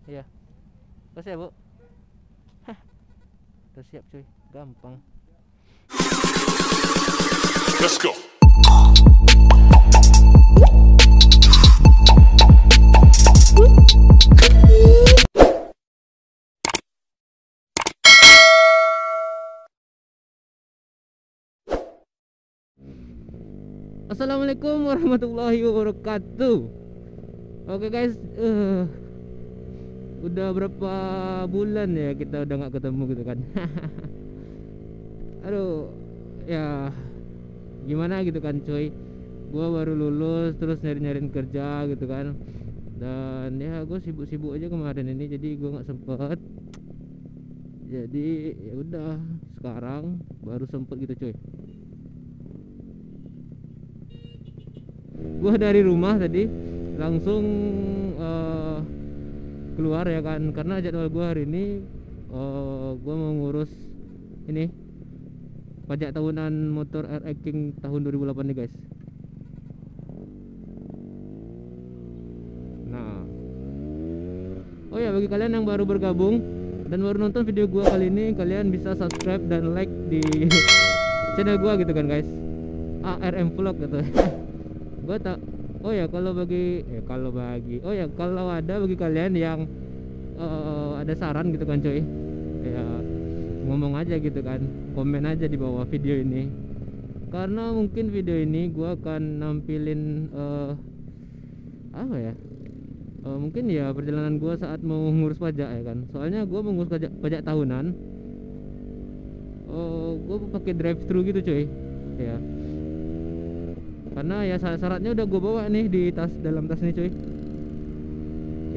Iya. Terus ya bu. Hah, udah siap cuy, gampang. Let's go. Assalamualaikum warahmatullahi wabarakatuh. Oke guys, udah berapa bulan ya kita udah nggak ketemu gitu kan. Aduh, ya gimana gitu kan cuy. Gua baru lulus terus nyari-nyariin kerja gitu kan. Dan ya gue sibuk-sibuk aja kemarin ini, jadi gue nggak sempet. Jadi ya udah, sekarang baru sempet gitu cuy. Gue dari rumah tadi langsung keluar ya kan, karena jadwal gue hari ini gue mau ngurus ini pajak tahunan motor RX King tahun 2008 nih guys. Nah, oh ya, bagi kalian yang baru bergabung dan baru nonton video gue kali ini, kalian bisa subscribe dan like di channel gue gitu kan guys, ARM Vlog gitu. Gue tak, oh ya kalau ada bagi kalian yang ada saran gitu kan cuy, ya ngomong aja gitu kan, komen aja di bawah video ini, karena mungkin video ini gue akan nampilin apa ya, mungkin ya perjalanan gue saat mau ngurus pajak ya kan. Soalnya gue mau ngurus pajak tahunan, gue pakai drive thru gitu cuy ya, karena ya syarat-syaratnya udah gue bawa nih di dalam tas nih cuy.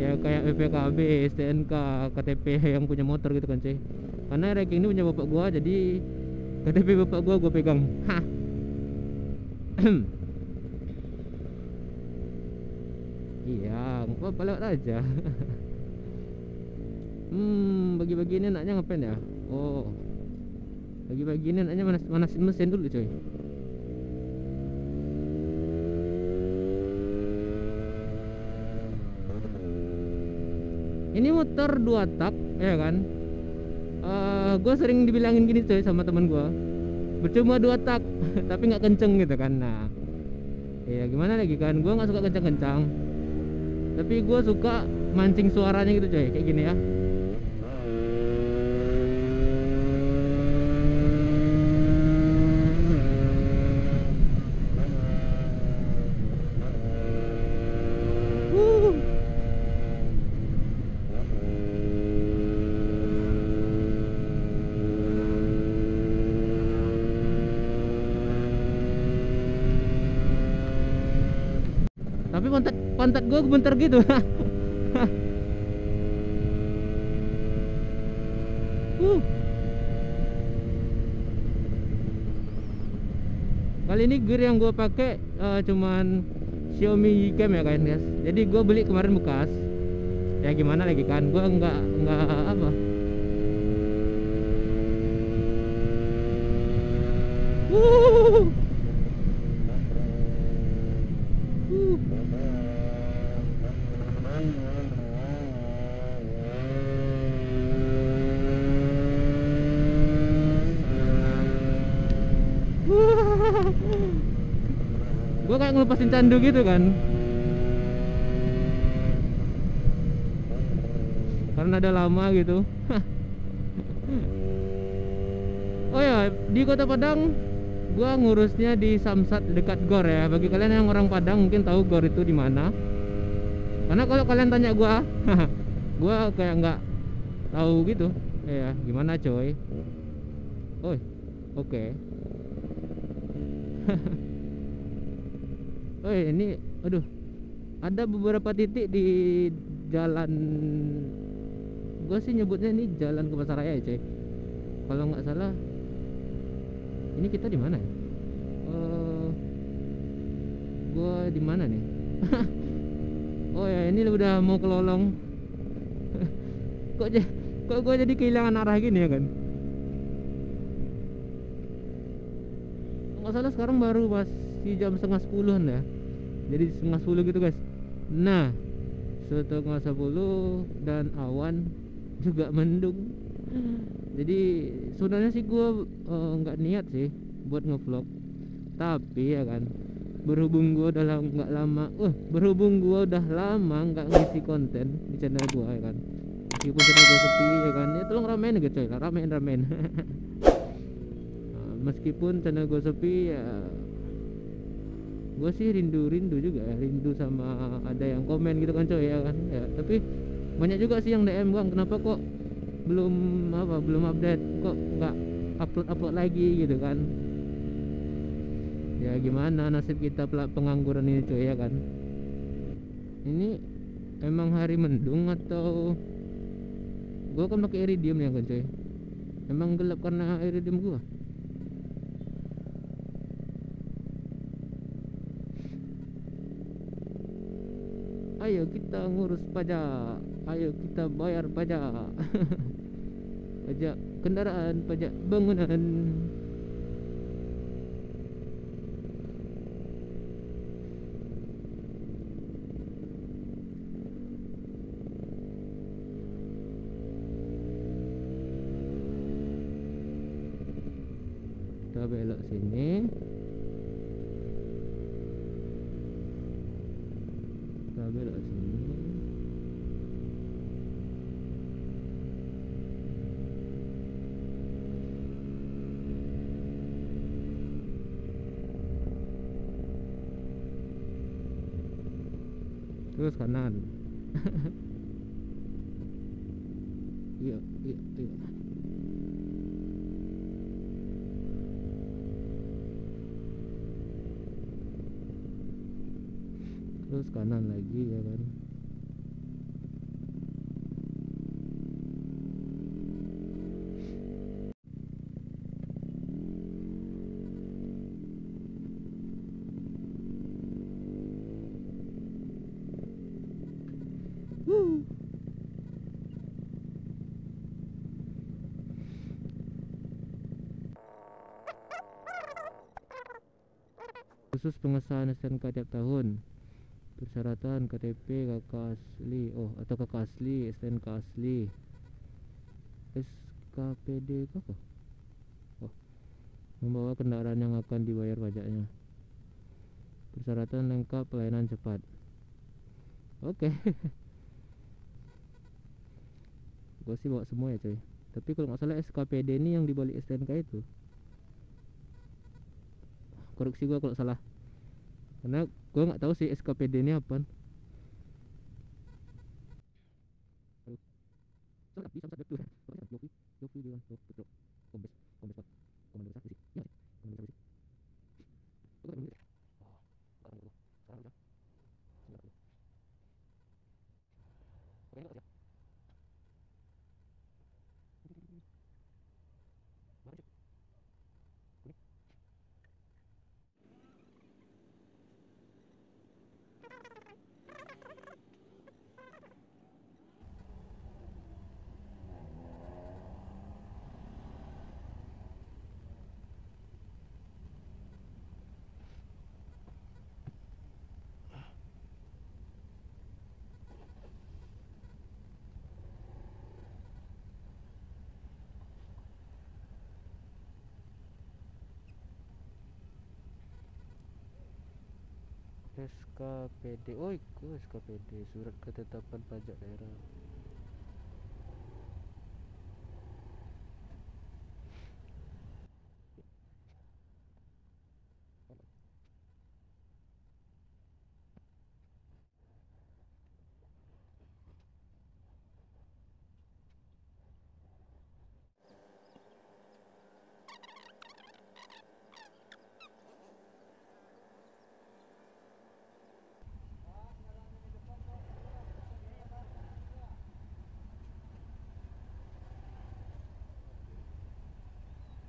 Ya kayak BPKB, STNK, KTP yang punya motor gitu kan cuy. Karena ranking ini punya bapak gue, jadi KTP bapak gue pegang. Hah. Iya, nggak apa-apa, lewat aja. Bagi-bagi ini enaknya ngapain ya? Oh, bagi-bagi ini enaknya manasin mesin dulu cuy. Ini motor 2 tak ya kan. Gue sering dibilangin gini cuy sama teman gue, bercuma 2 tak tapi nggak kenceng gitu kan. Nah ya gimana lagi kan, gue nggak suka kencang-kencang, tapi gue suka mancing suaranya gitu cuy, kayak gini ya. Tapi pantat gue gemeter gitu. Kali ini gear yang gue pakai cuman Xiaomi Cam ya kan guys. Jadi gue beli kemarin bekas. Ya gimana lagi kan, gue nggak apa. Gue kayak ngelepasin candu gitu kan, karena ada lama gitu. Oh ya, di Kota Padang gue ngurusnya di Samsat dekat GOR ya. Bagi kalian yang orang Padang mungkin tahu GOR itu di mana. Karena kalau kalian tanya gue, gue kayak nggak tahu gitu. Ya gimana coy? Oh, oke. Oh ini, aduh, ada beberapa titik di jalan. Gue sih nyebutnya ini jalan ke Pasaraya ya coy, kalau nggak salah. Ini kita di mana ya? Gue di mana nih? Oh ya, ini udah mau ke Lolong. kok gue jadi kehilangan arah gini ya kan? Nggak salah sekarang baru masih jam setengah 10-an ya. Jadi setengah 10 gitu guys. Nah setengah 10 dan awan juga mendung. Jadi sebenarnya sih gue nggak niat sih buat ngevlog, tapi ya kan berhubung gue udah nggak lama berhubung gue udah lama nggak ngisi konten di channel gue ya kan, meskipun channel gue sepi ya kan, ya tolong ramein gitu coy lah, ramein. Meskipun channel gue sepi ya, gue sih rindu juga ya, rindu sama ada yang komen gitu kan coy ya kan ya. Tapi banyak juga sih yang DM, bang kenapa kok belum update, kok nggak upload lagi gitu kan. Ya gimana nasib kita pengangguran ini cuy ya kan. Ini emang hari mendung atau gua kan pakai iridium ya kan cuy, emang gelap karena iridium gua. Ayo kita ngurus pajak, ayo kita bayar pajak. Pajak kendaraan, pajak bangunan. Kita belok sini, kita belok sini. Terus kanan. Iya. Terus kanan lagi ya kan. Khusus pengesahan STNK tiap tahun. Persyaratan KTP, kakak asli atau kakak asli, STNK asli, SKPD apa? Membawa kendaraan yang akan dibayar pajaknya. Persyaratan lengkap, pelayanan cepat. Oke. Gue sih bawa semua ya coy. Tapi kalau nggak salah SKPD ini yang dibalik STNK itu. Koreksi gue kalau salah, karena gue nggak tahu sih SKPD ini apa. SKPD, itu SKPD, surat ketetapan pajak daerah.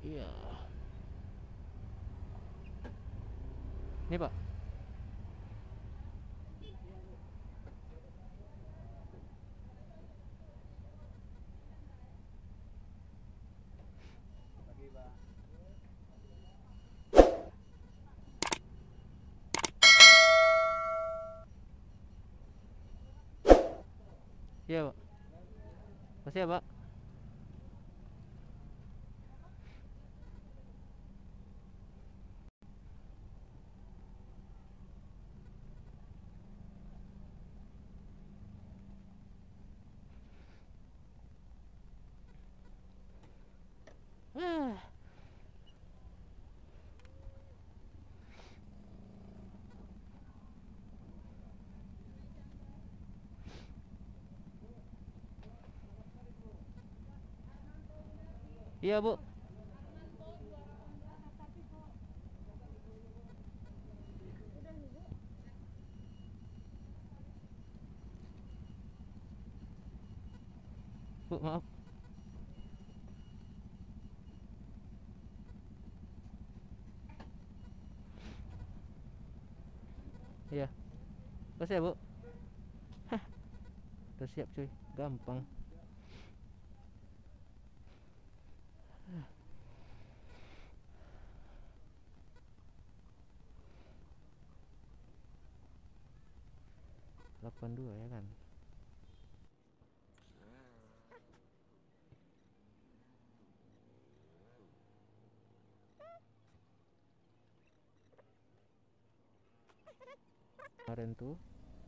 Iya. Ini Pak. Iya pak, kasih ya pak. Iya bu. Bu maaf. Iya, kasih ya bu. Udah siap cuy, gampang. 82 ya kan. Kemarin tuh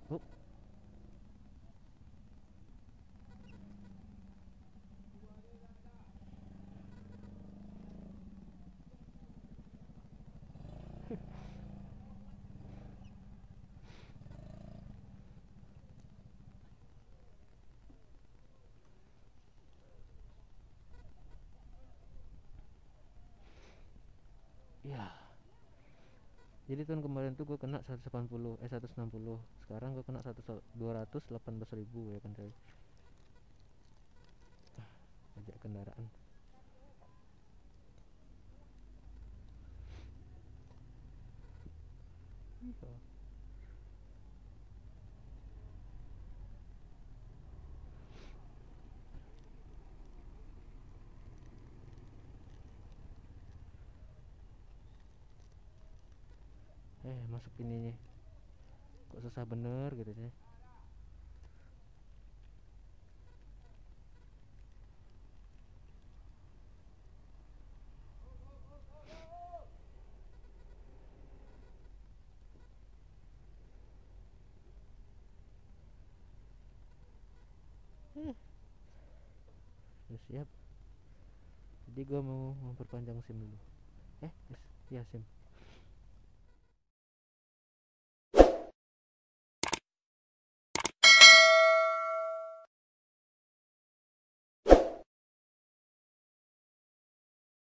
bu. Ya, jadi tahun kemarin tuh gue kena 180, 160. Sekarang gue kena 218.000 ya kan coy. Pajak kendaraan. Iya. Masuk ininya kok susah bener gitu sih. Udah siap. Jadi gue mau memperpanjang SIM dulu. Yes, ya SIM.